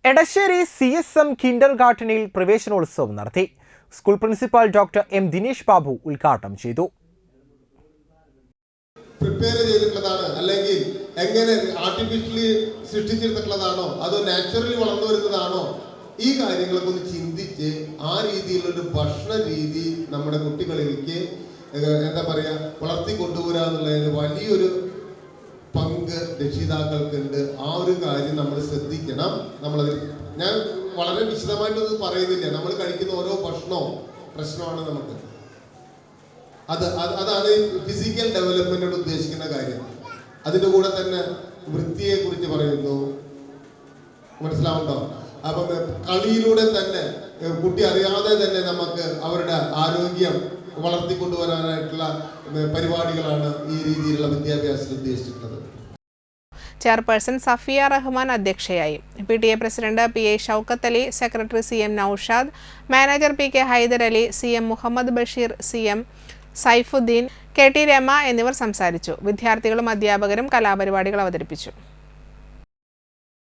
Edassery CSM കിൻഡർഗാർട്ടനിൽ പ്രവേശനോത്സവം നടത്തി. School principal doctor M. Dinesh Babu ഉദ്ഘാടനം ചെയ്തു. പ്രിപ്പയർ ചെയ്തിട്ടുള്ളതാണ് അല്ലെങ്കിൽ എങ്ങനെ ആർട്ടിഫിഷ്യലി സൃഷ്ടിച്ചെടുത്തിട്ടുള്ളതാണോ അതോ നാച്ചുറലി വളർന്നു വരുന്നതാണോ, ഈ കാര്യങ്ങളൊക്കെ ഒന്ന് ചിന്തിച്ച് ആ രീതിയിലൊരു ഭക്ഷണ രീതി നമ്മുടെ കുട്ടികളിലേക്ക് എന്താ പറയുക വളർത്തി കൊണ്ടുവരിക എന്നുള്ളതിന് വലിയൊരു പങ്ക് രക്ഷിതാക്കൾക്കുണ്ട്. ആ ഒരു കാര്യം നമ്മൾ ശ്രദ്ധിക്കണം. നമ്മളതിൽ ഞാൻ വളരെ വിശദമായിട്ടൊന്നും പറയുന്നില്ല. നമ്മൾ കഴിക്കുന്ന ഓരോ ഭക്ഷണവും പ്രശ്നമാണ് നമുക്ക്. അതാണ് ഫിസിക്കൽ ഡെവലപ്മെന്റിനോട് ഉദ്ദേശിക്കുന്ന കാര്യം. അതിൻ്റെ കൂടെ തന്നെ വൃത്തിയെ കുറിച്ച് പറയുന്നു, മനസ്സിലാവുണ്ടോ? അപ്പം കളിയിലൂടെ തന്നെ കുട്ടി അറിയാതെ തന്നെ നമുക്ക് അവരുടെ ആരോഗ്യം വളർത്തിക്കൊണ്ടുവരാനായിട്ടുള്ള പരിപാടികളാണ് ഈ രീതിയിലുള്ള വിദ്യാഭ്യാസത്തിൽ ഉദ്ദേശിച്ചിട്ടുള്ളത്. ചെയർപേഴ്സൺ സഫിയ റഹ്മാൻ അധ്യക്ഷയായി. PTA president PA Shaukat Ali, secretary CM Naushad, manager PK Haider Ali, CM Muhammad Basheer, CM Saifuddin, KT Rama എന്നിവർ സംസാരിച്ചു. വിദ്യാർത്ഥികളും അധ്യാപകരും കലാപരിപാടികൾ അവതരിപ്പിച്ചു.